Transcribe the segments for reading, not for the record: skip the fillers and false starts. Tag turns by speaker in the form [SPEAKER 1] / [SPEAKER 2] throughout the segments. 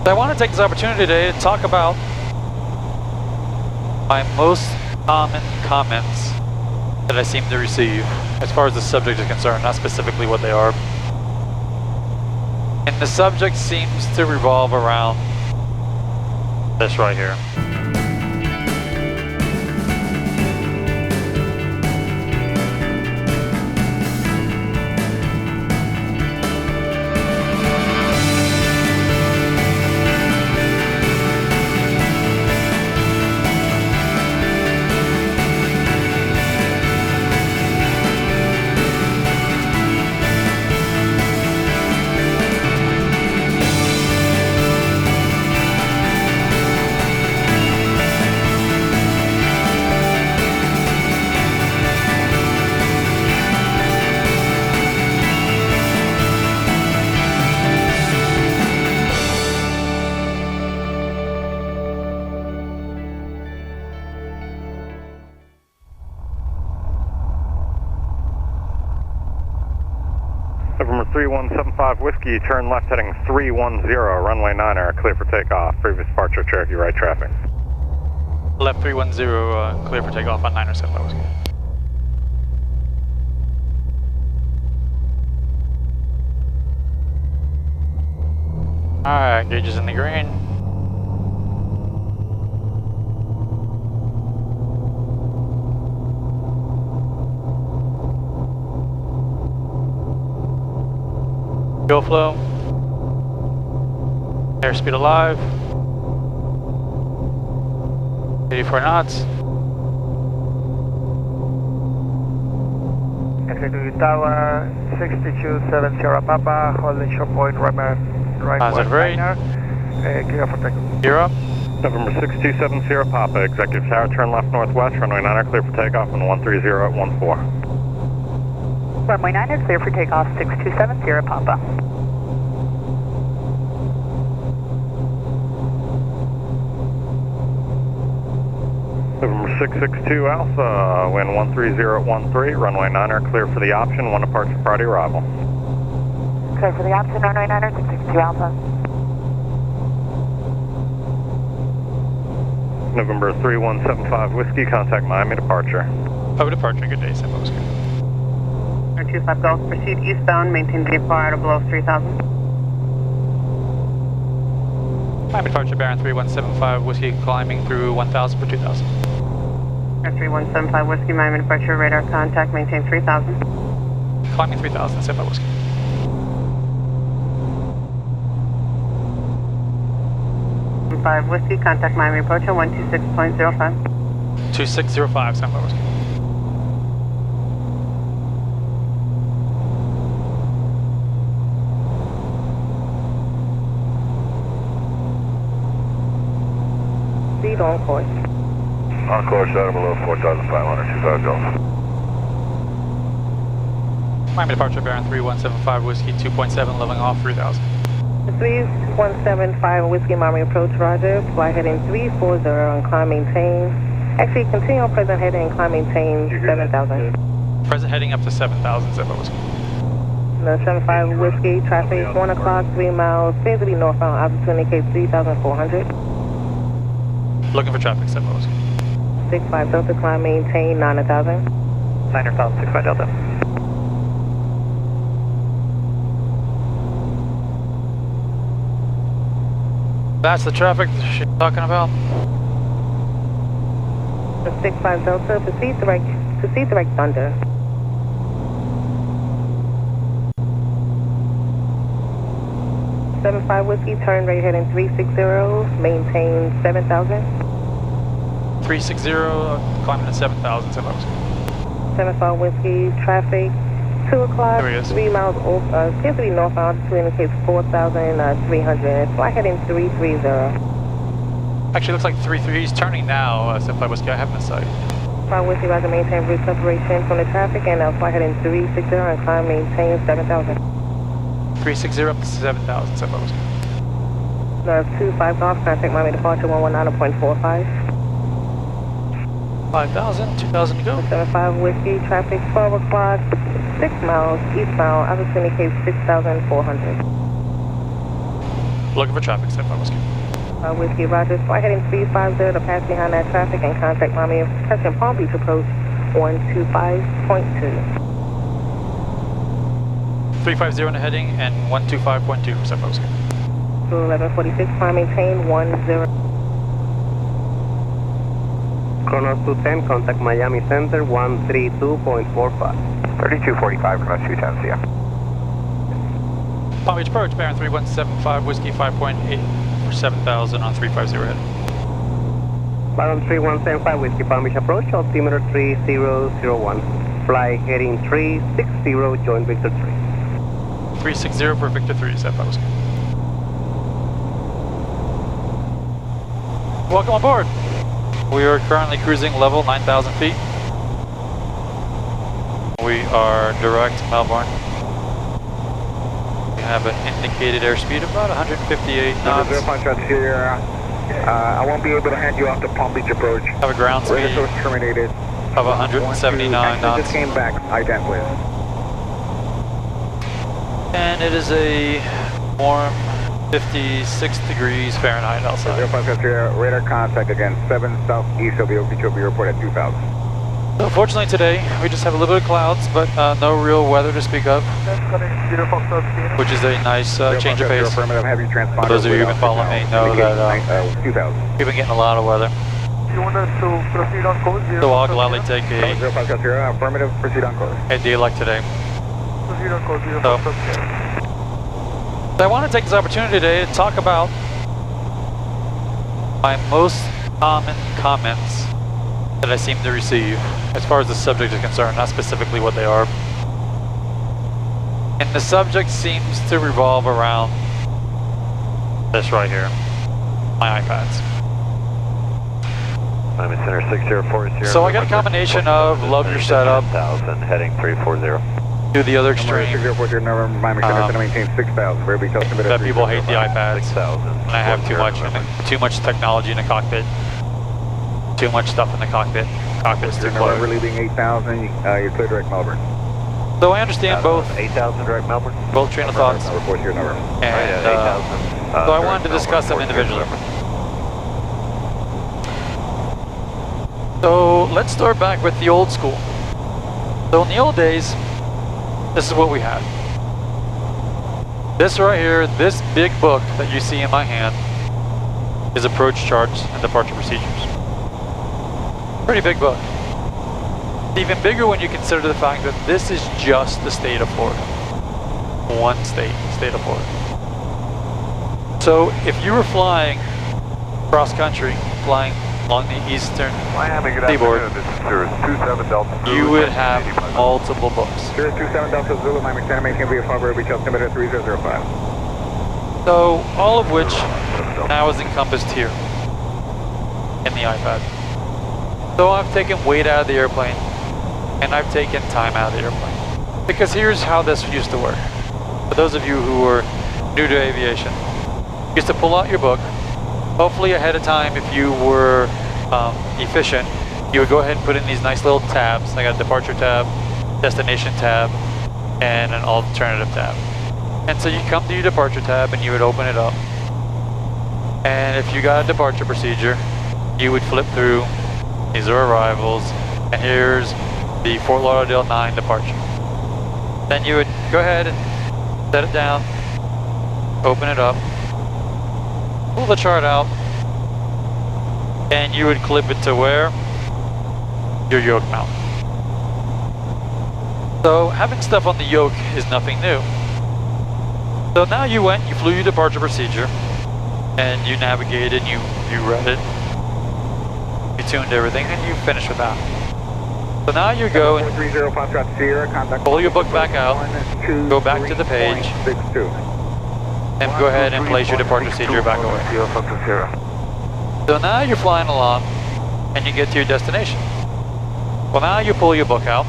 [SPEAKER 1] I want to take this opportunity today to talk about my most common comments that I seem to receive as far as the subject is concerned, not specifically what they are. And the subject seems to revolve around this right here.
[SPEAKER 2] November 3175 Whiskey, turn left heading 310, runway 9er, clear for takeoff. Previous departure, Cherokee right traffic.
[SPEAKER 1] Left 310, clear for takeoff on 9er 7 Whiskey. Alright, gauge is in the green. Fuel flow, airspeed alive, 84 knots.
[SPEAKER 3] Entry to tower 6270 Papa, holding short point right 19er, clear for takeoff.
[SPEAKER 1] You're up.
[SPEAKER 2] November 6270 Papa, executive tower, turn left northwest, runway 9er, clear for takeoff on 130 at 14.
[SPEAKER 4] Runway 9er, clear for takeoff, 6270 Papa.
[SPEAKER 2] November 662 Alpha, wind 130 at 13, runway 9er, clear for the option, one departure Friday arrival.
[SPEAKER 4] Clear for the option, runway 9er, 662 Alpha.
[SPEAKER 2] November 3175 Whiskey, contact Miami departure.
[SPEAKER 1] Over departure, good day, San Whiskey.
[SPEAKER 4] 25 Golf, proceed eastbound, maintain VFR at below 3000.
[SPEAKER 1] Miami departure, Baron 3175 Whiskey, climbing through 1000 for 2000.
[SPEAKER 4] 3175 Whiskey, Miami departure, radar contact, maintain 3000.
[SPEAKER 1] Climbing 3000, San Whiskey.
[SPEAKER 4] Five Whiskey, contact Miami approach on 126.05.
[SPEAKER 1] 2605, San Whiskey.
[SPEAKER 4] Speed on course.
[SPEAKER 2] On course, out below 4,500, 25 Golf.
[SPEAKER 1] Miami departure, Baron 3175 Whiskey, 2.7, leveling off 3000.
[SPEAKER 4] 3175 Whiskey, Miami approach, roger. Fly heading 340 and climb maintain. Actually, continue on present heading and climb maintain 7,000.
[SPEAKER 1] Present heading up to 7,000, San Whiskey.
[SPEAKER 4] No, 75 Whiskey, traffic 1 o'clock, 3 miles, seems to be northbound, altitude indicates 3,400.
[SPEAKER 1] Looking for traffic, San Whiskey.
[SPEAKER 4] 65 Delta, climb maintain 9,000.
[SPEAKER 3] 9,000, 65 Delta.
[SPEAKER 1] That's the traffic she's talking about.
[SPEAKER 4] 65 Delta, proceed direct thunder. Seven-five Whiskey, turn right heading 360, maintain 7,000.
[SPEAKER 1] 360, climbing to 7,000, San Whiskey.
[SPEAKER 4] 75 Whiskey, traffic 2 o'clock,
[SPEAKER 1] There he is.
[SPEAKER 4] 3 miles over, seems to be northbound, altitude indicates 4,300. Fly heading 330.
[SPEAKER 1] Actually, looks like 33. He's turning now, San Whiskey. I have him in sight.
[SPEAKER 4] 5 Whiskey, roger, maintain route separation from the traffic, and fly heading 360 and climb maintain 7,000.
[SPEAKER 1] 360 up to 7,000, San Whiskey.
[SPEAKER 4] 25 Golf, contact Miami departure 119.45.
[SPEAKER 1] 5,000, 2,000 to go.
[SPEAKER 4] 75 Whiskey, traffic 12 o'clock, 6 miles eastbound, altitude indicates 6,400.
[SPEAKER 1] Looking for traffic, 75 Whiskey.
[SPEAKER 4] Whiskey, Roger. Flight heading 350 to pass behind that traffic and contact Miami Express Palm Beach approach 125.2.
[SPEAKER 1] 350 in the heading and 125.2, 75 Whiskey.
[SPEAKER 4] To 1146, climb maintain 10.
[SPEAKER 5] Kronos 210, contact Miami Center 132.45.
[SPEAKER 3] 3245, Kronos 210, see ya.
[SPEAKER 1] Palm Beach approach, Baron 3175 Whiskey 5.8 for 7,000 on 350 heading.
[SPEAKER 5] Baron 3175 Whiskey, Palm Beach approach, altimeter 3001. Fly heading 360, join Victor 3.
[SPEAKER 1] 360 for Victor 3, 75 Whiskey. Welcome aboard. We are currently cruising level 9,000 feet. We are direct Melbourne. We have an indicated airspeed of about 158 knots.
[SPEAKER 3] I won't be able to hand you off to Palm Beach approach.
[SPEAKER 1] Have a ground speed
[SPEAKER 3] terminated.
[SPEAKER 1] of 179 knots.
[SPEAKER 3] Just came back, ident please.
[SPEAKER 1] And it is a warm 56 degrees Fahrenheit outside.
[SPEAKER 3] 05 radar contact again, 7 southeast of the Okeechobee Airport at 2,000.
[SPEAKER 1] So fortunately today, we just have a little bit of clouds, but no real weather to speak of, which is a nice change of pace. For those of you who've been following me know that we've been getting a lot of weather.
[SPEAKER 3] You want us to proceed on code 0?
[SPEAKER 1] So I'll gladly take a
[SPEAKER 3] affirmative, proceed on code.
[SPEAKER 1] day like today.
[SPEAKER 3] Proceed on code 0.
[SPEAKER 1] So I want to take this opportunity today to talk about my most common comments that I seem to receive as far as the subject is concerned, not specifically what they are. And the subject seems to revolve around this right here, my iPads.
[SPEAKER 2] I'm in center 6040.
[SPEAKER 1] So I got a combination of love your setup,
[SPEAKER 2] 10,000, heading 340.
[SPEAKER 1] to the other extreme.
[SPEAKER 3] That
[SPEAKER 1] people hate the iPads,
[SPEAKER 2] 6,000.
[SPEAKER 1] and I have too much technology in the cockpit, too much stuff in the cockpit. Cockpit's too close.
[SPEAKER 3] We're leaving 8,000, you're clear direct Melbourne.
[SPEAKER 1] So I understand both
[SPEAKER 2] 8,000 direct Melbourne.
[SPEAKER 1] both train of thoughts,
[SPEAKER 3] Report your number.
[SPEAKER 1] and so I wanted to discuss them individually. So let's start back with the old school. So in the old days, this is what we had. This right here, this big book that you see in my hand is approach charts and departure procedures. Pretty big book. Even bigger when you consider the fact that this is just the state of Florida. One state of Florida. So if you were flying cross country, flying along the eastern seaboard, you would have multiple books.
[SPEAKER 3] 027 Delta Zulu, Miami Center, maintain via Farber, reach altimeter 3005.
[SPEAKER 1] So all of which now is encompassed here in the iPad. So I've taken weight out of the airplane, and I've taken time out of the airplane. Because here's how this used to work. For those of you who are new to aviation, you used to pull out your book. Hopefully ahead of time, if you were efficient, you would go ahead and put in these nice little tabs. I got a departure tab, destination tab, and an alternative tab. And so you come to your departure tab and you would open it up. And if you got a departure procedure, you would flip through, these are arrivals, and here's the Fort Lauderdale 9 departure. Then you would go ahead and set it down, open it up, pull the chart out, and you would clip it to where? Your yoke mount. So having stuff on the yoke is nothing new. So now you went, you flew your departure procedure, and you navigated, you read it, you tuned everything, and you finished with that. So now you go and pull your book back out, go back to the page, and go ahead and place your departure procedure back away. So now you're flying along, and you get to your destination. Well, now you pull your book out,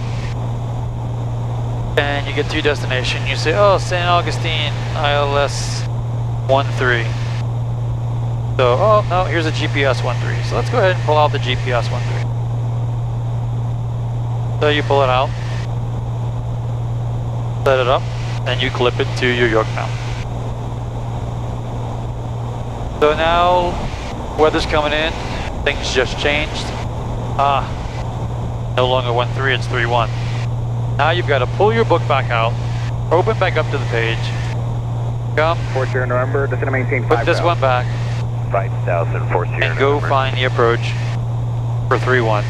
[SPEAKER 1] and you get to your destination. You say, oh, St. Augustine, ILS 13. So, oh, no, here's a GPS 13. So let's go ahead and pull out the GPS 13. So you pull it out, set it up, and you clip it to your yoke mount. So now, weather's coming in, things just changed. No longer 1-3, it's 3-1. Now you've got to pull your book back out, open back up to the page, come,
[SPEAKER 3] 4 Sierra November, descend and maintain 5.
[SPEAKER 1] put this one back,
[SPEAKER 2] 5,000, 4 Sierra
[SPEAKER 1] and go find the approach for 3-1,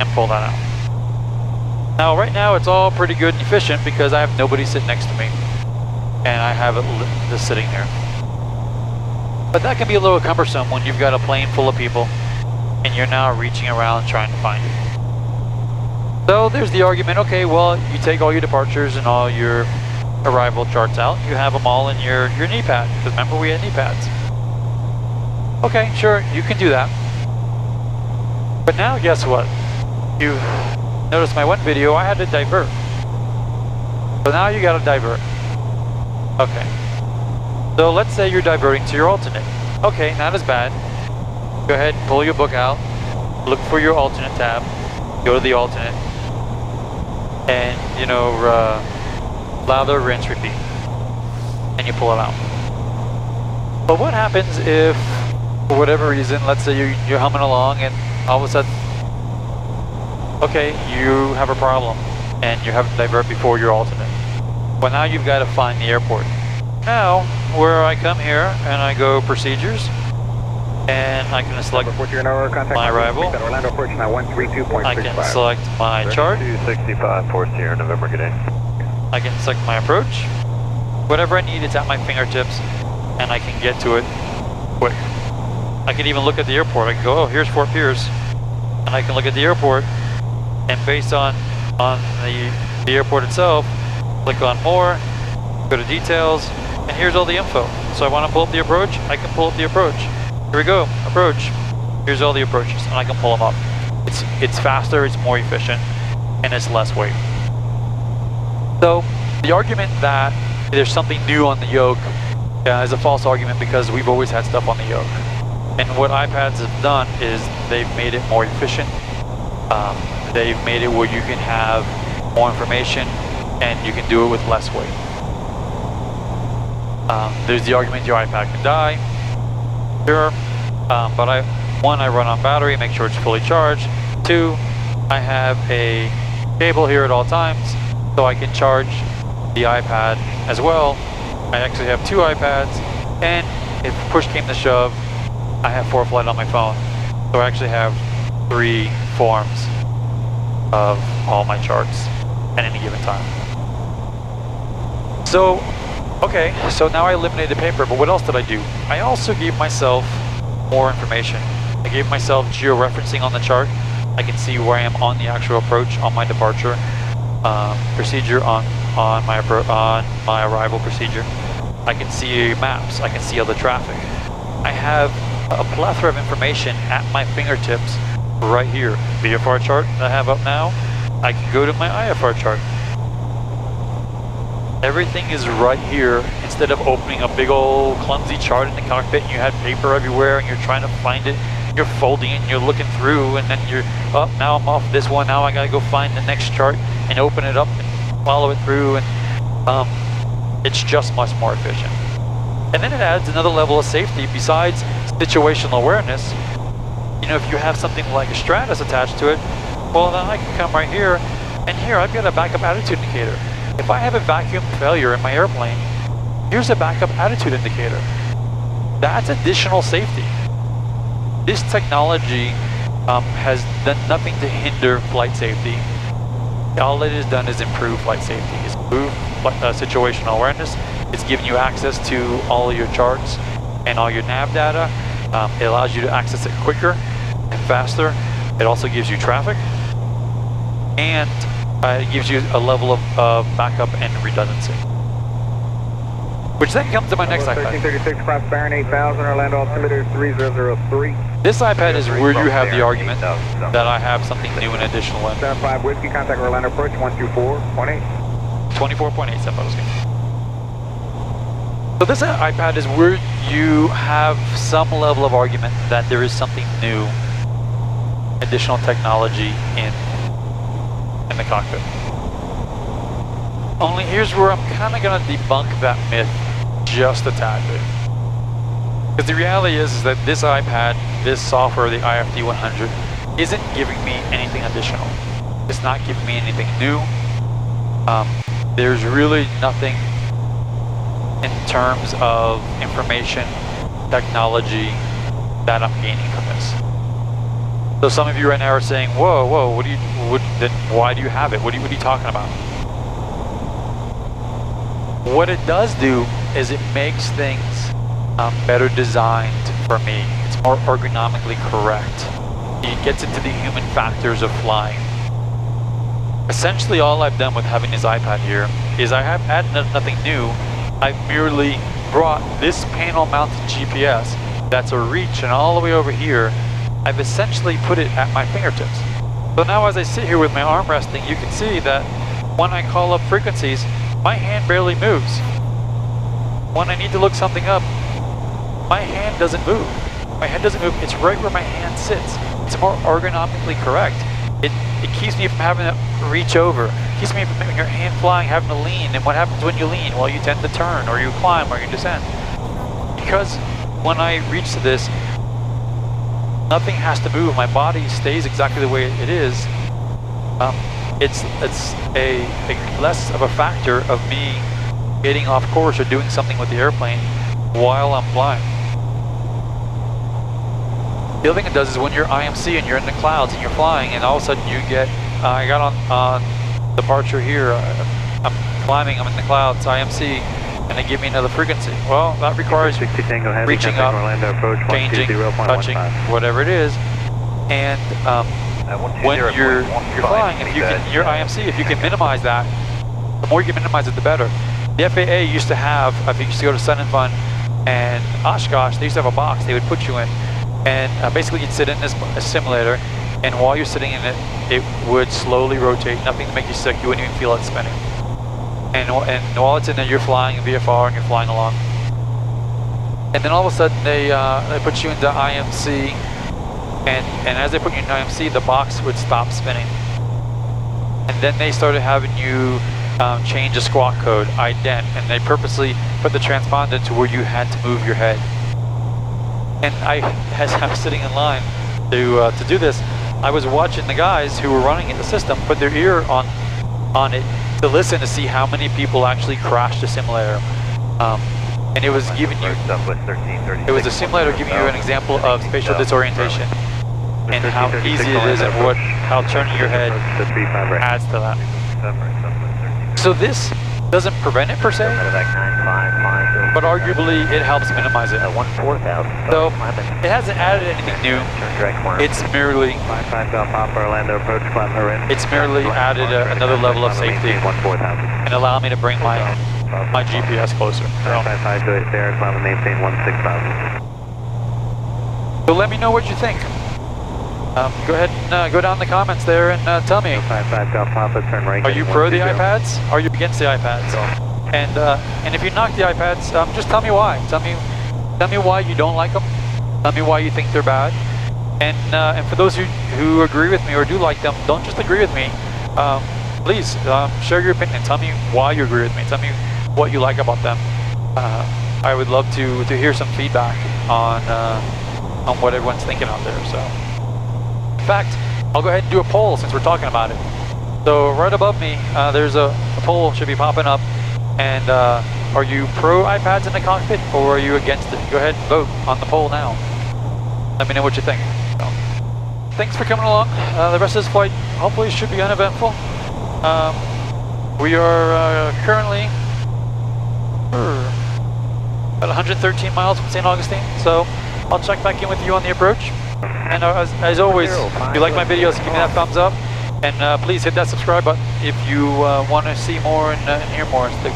[SPEAKER 1] and pull that out. Now right now it's all pretty good and efficient because I have nobody sitting next to me, and I have it just sitting there. But that can be a little cumbersome when you've got a plane full of people, and you're now reaching around trying to find it. So there's the argument, okay, well, you take all your departures and all your arrival charts out, you have them all in your knee pad, because remember we had knee pads. Okay, sure, you can do that. But now guess what? You noticed my one video, I had to divert. So now you gotta divert. Okay. So let's say you're diverting to your alternate. Okay, not as bad. Go ahead, pull your book out, look for your alternate tab, go to the alternate, and you know, lather, rinse, repeat, and you pull it out. But what happens if, for whatever reason, let's say you're humming along and all of a sudden, okay, you have a problem and you have to divert before your alternate. Well, now you've got to find the airport. Now, where I come here and I go procedures, and I can select my arrival. I can select my chart.
[SPEAKER 2] 265, 4 Sierra November, good day.
[SPEAKER 1] I can select my approach. Whatever I need, it's at my fingertips, and I can get to it quick. I can even look at the airport. I can go, oh, here's Fort Pierce, and I can look at the airport, and based on the airport itself, click on more, go to details, and here's all the info. So I want to pull up the approach, I can pull up the approach. Here we go, approach. Here's all the approaches, and I can pull them up. It's faster, it's more efficient, and it's less weight. So the argument that there's something new on the yoke is a false argument because we've always had stuff on the yoke. And what iPads have done is they've made it more efficient. They've made it where you can have more information and you can do it with less weight. There's the argument your iPad can die. Sure, but I run on battery, make sure it's fully charged. 2, I have a cable here at all times, so I can charge the iPad as well. I actually have 2 iPads, and if push came to shove, I have 4-flight on my phone. So I actually have 3 forms of all my charts at any given time. So, okay, so now I eliminated paper, but what else did I do? I also gave myself more information. I gave myself georeferencing on the chart. I can see where I am on the actual approach, on my departure procedure, on my arrival procedure. I can see maps. I can see other traffic. I have a plethora of information at my fingertips right here. VFR chart that I have up now. I can go to my IFR chart. Everything is right here instead of opening a big old clumsy chart in the cockpit and you had paper everywhere and you're trying to find it. You're folding it and you're looking through and then you're, oh, now I'm off this one. Now I gotta go find the next chart and open it up and follow it through, and it's just much more efficient. And then it adds another level of safety besides situational awareness. You know, if you have something like a Stratus attached to it, well then I can come right here, and here I've got a backup attitude indicator. If I have a vacuum failure in my airplane, here's a backup attitude indicator. That's additional safety. This technology has done nothing to hinder flight safety. All it has done is improve flight safety. It's improved situational awareness. It's giving you access to all of your charts and all your nav data. It allows you to access it quicker and faster. It also gives you traffic. And it gives you a level of backup and redundancy. Which then comes to my next iPad.
[SPEAKER 3] 1336 Baron 8000, Orlando altimeter 3003.
[SPEAKER 1] This iPad is where you have the argument that I have something new and additional in.
[SPEAKER 3] 75 Whiskey, contact Orlando approach 124.8.
[SPEAKER 1] 24.8 Sepos. So this iPad is where you have some level of argument that there is something new, additional technology in the cockpit. Only here's where I'm kind of going to debunk that myth just a tad bit. Because the reality is that this iPad, this software, the IFD 100, isn't giving me anything additional. It's not giving me anything new. There's really nothing in terms of information, technology that I'm gaining from this. So some of you right now are saying, whoa, then why do you have it? What are you talking about? What it does do is it makes things better designed for me. It's more ergonomically correct. It gets into the human factors of flying. Essentially all I've done with having this iPad here is I have added nothing new. I've merely brought this panel mounted GPS that's a reach and all the way over here. I've essentially put it at my fingertips. So now as I sit here with my arm resting, you can see that when I call up frequencies, my hand barely moves. When I need to look something up, my hand doesn't move. My head doesn't move, it's right where my hand sits. It's more ergonomically correct. It keeps me from having to reach over. It keeps me from your hand flying, having to lean. And what happens when you lean? Well, you tend to turn, or you climb, or you descend. Because when I reach to this, nothing has to move. My body stays exactly the way it is. It's a less of a factor of me getting off course or doing something with the airplane while I'm flying. The other thing it does is when you're IMC and you're in the clouds and you're flying and all of a sudden you get, I got on departure here, I'm climbing, I'm in the clouds, IMC, and they give me another frequency. Well, that requires reaching up, changing, touching, whatever it is. And when you're flying, if you can, your IMC, if you can minimize that, the more you can minimize it, the better. The FAA used to have, if you used to go to Sun and Fun and Oshkosh, they used to have a box they would put you in. And basically you'd sit in this simulator, and while you're sitting in it, it would slowly rotate, nothing to make you sick, you wouldn't even feel it spinning. And while it's in there, you're flying VFR and you're flying along. And then all of a sudden they put you into IMC, and as they put you in IMC, the box would stop spinning. And then they started having you change the squawk code, ident, and they purposely put the transponder to where you had to move your head. And as I was sitting in line to do this, I was watching the guys who were running in the system put their ear on it to listen to see how many people actually crashed the simulator. And it was giving you, it was a simulator giving you an example of spatial disorientation and how easy it is and how turning your head adds to that. So this doesn't prevent it per se, but arguably it helps minimize it. So it hasn't added anything new. It's merely added another level of safety and allow me to bring my GPS closer. So let me know what you think. Go ahead and go down in the comments there and tell me. Are you pro the iPads? Are you against the iPads? And if you knock the iPads, just tell me why. Tell me why you don't like them. Tell me why you think they're bad. And for those who agree with me or do like them, don't just agree with me. Please share your opinion. Tell me why you agree with me. Tell me what you like about them. I would love to hear some feedback on what everyone's thinking out there. So. In fact, I'll go ahead and do a poll since we're talking about it. So right above me, there's a poll should be popping up. And are you pro iPads in the cockpit or are you against it? Go ahead and vote on the poll now. Let me know what you think. So, thanks for coming along. The rest of this flight hopefully should be uneventful. We are currently about 113 miles from St. Augustine. So I'll check back in with you on the approach. And as always, if you like my videos, give me that thumbs up. And please hit that subscribe button if you want to see more and hear more. The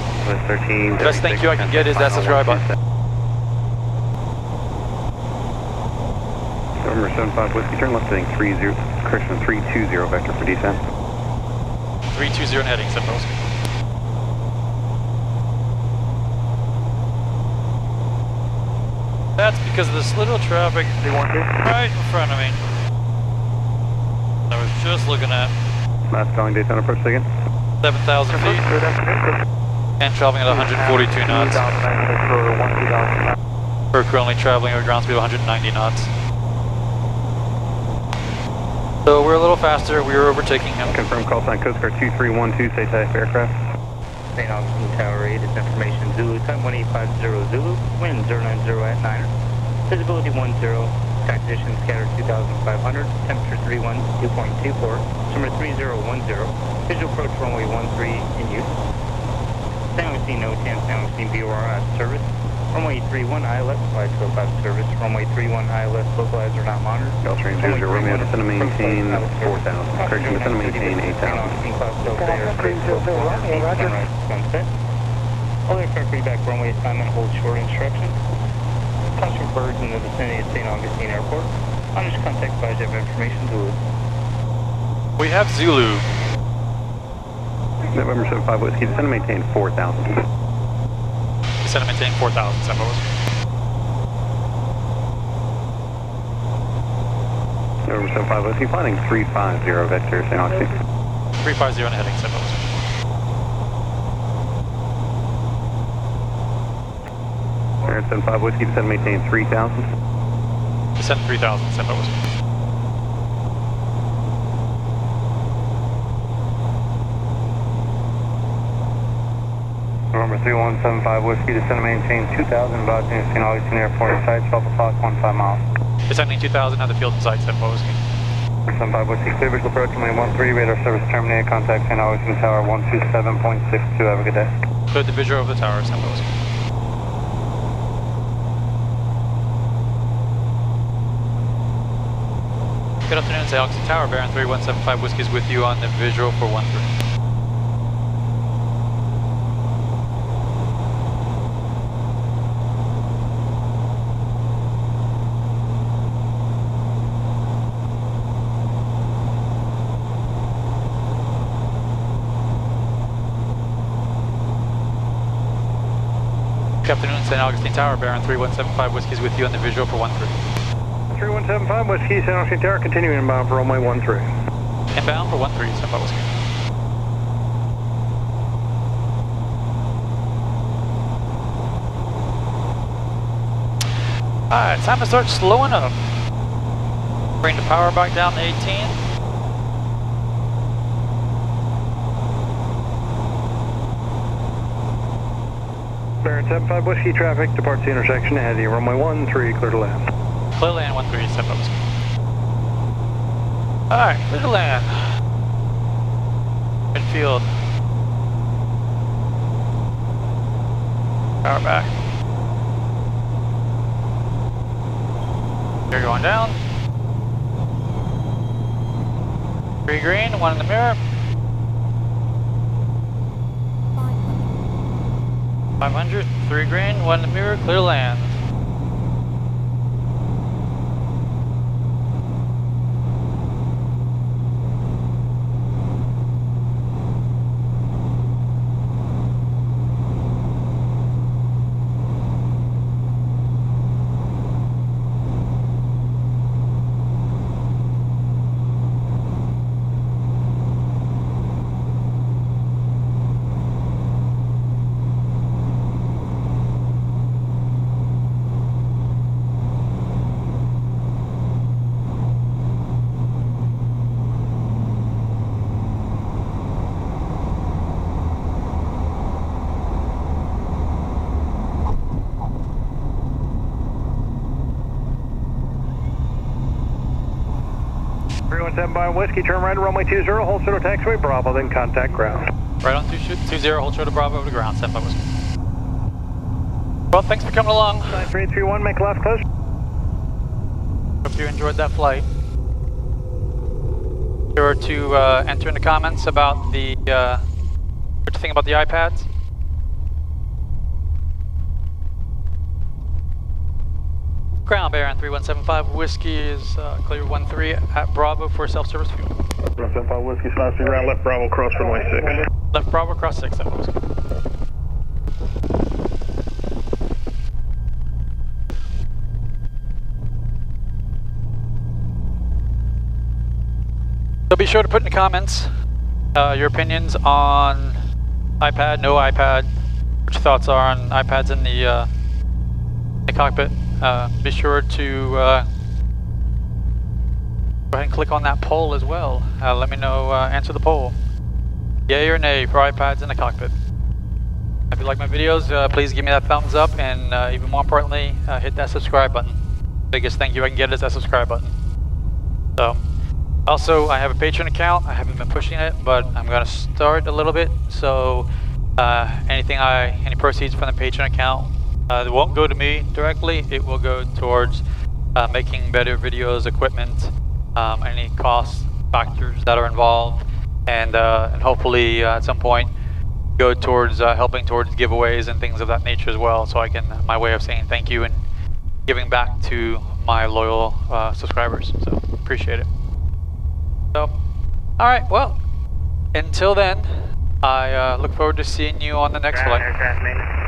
[SPEAKER 1] best thank you I can get is that subscribe button.
[SPEAKER 2] November 75 Whiskey, turn left heading 30, correction 320 vector for descent.
[SPEAKER 1] 320 and heading, suppose. That's because of this little traffic right in front of me. I was just looking at.
[SPEAKER 2] Last calling Daytona approach again.
[SPEAKER 1] 7,000 feet. And traveling at 142 knots. We're currently traveling at a ground speed of 190 knots. So we're a little faster, we were overtaking him.
[SPEAKER 2] Confirm call sign Coast Guard 2312, stay type aircraft.
[SPEAKER 5] St. Augustine Tower 8 is information Zulu, time 1850 Zulu, wind 090 at 9er, visibility 10, tax position scattered 2500, temperature 31, 2.24, number 3010, visual approach runway 13 in use. St. Augustine NOTAM, St. Augustine BOR at service, runway 31 ILS, flight to about service, runway 31 ILS, localizer not monitored.
[SPEAKER 2] Delta Range 00, Romeo, descend to maintain 4,000, correction, descend to maintain 8,000.
[SPEAKER 5] Sunset. All aircraft feedback runway assignment hold short instructions. Caution birds in the vicinity of St. Augustine Airport. Honest contact by jet information Zulu.
[SPEAKER 1] We have Zulu.
[SPEAKER 2] November 75 Whiskey, descend to maintain 4,000.
[SPEAKER 1] Descend to maintain 4,000, Sembo.
[SPEAKER 2] November 75 Whiskey, flying 350 vector St. Augustine.
[SPEAKER 1] 350 and heading, Sembo.
[SPEAKER 2] Air 75 Whiskey, descend to maintain 3,000.
[SPEAKER 1] Descend 3,000, Sembo.
[SPEAKER 5] November 3175 Whiskey, descend to maintain 2,000, about to St. Augustine Airport, site 12 o'clock, 15 miles.
[SPEAKER 1] Descending 2,000 at the field in sight, Sembo.
[SPEAKER 5] 75 Whiskey, clear visual approach, runway 13, radar service terminated, contact St. Augustine Tower 127.62, have a good day.
[SPEAKER 1] Cleared the visual of the tower, Sembo. Good afternoon, St. Augustine Tower, Baron 3175 Whiskey is with you on the visual for 13. Good afternoon, St. Augustine Tower, Baron 3175 Whiskey is with you on the visual for 13.
[SPEAKER 3] 3175 Whiskey, St. Augustine Tower, continuing inbound for runway 13.
[SPEAKER 1] Inbound for 13, Sembo Whiskey. Alright, time to start slowing up. Bring the power back down to 18.
[SPEAKER 3] Baron 75 Whiskey, traffic departs the intersection ahead of you, runway 13, clear to land.
[SPEAKER 1] Clear land 13, Sembo Whiskey. Alright, clear to land. Midfield. Power back. You're going down. 3 green, 1 in the mirror. 500, 3 green, 1 in the mirror, clear land.
[SPEAKER 3] Whiskey, turn right to runway 20, hold short taxiway Bravo, then contact ground.
[SPEAKER 1] Right on 20, hold short to Bravo over to ground, Sembo Whiskey. Well, thanks for coming along.
[SPEAKER 3] 9331, make left close.
[SPEAKER 1] Hope you enjoyed that flight. Be sure to enter in the comments about the, what you think about the iPads. Ground Baron 3175 Whiskey is clear 13 at Bravo for self-service fuel.
[SPEAKER 2] 3175 Whiskey, smash the ground, left Bravo, cross runway 6.
[SPEAKER 1] Left Bravo, cross 6, Sembo Whiskey. So be sure to put in the comments your opinions on iPad, no iPad, what your thoughts are on iPads in the cockpit. be sure to go ahead and click on that poll as well. Let me know, answer the poll. Yay or nay for iPads in the cockpit. If you like my videos, please give me that thumbs up, and even more importantly, hit that subscribe button. Biggest thank you I can get is that subscribe button. So, also I have a Patreon account. I haven't been pushing it, but I'm gonna start a little bit. So any proceeds from the Patreon account, it won't go to me directly. It will go towards making better videos, equipment, any cost factors that are involved, and hopefully at some point go towards helping towards giveaways and things of that nature as well. So I can, my way of saying thank you and giving back to my loyal subscribers. So appreciate it. So, all right, well, until then, I look forward to seeing you on the next flight.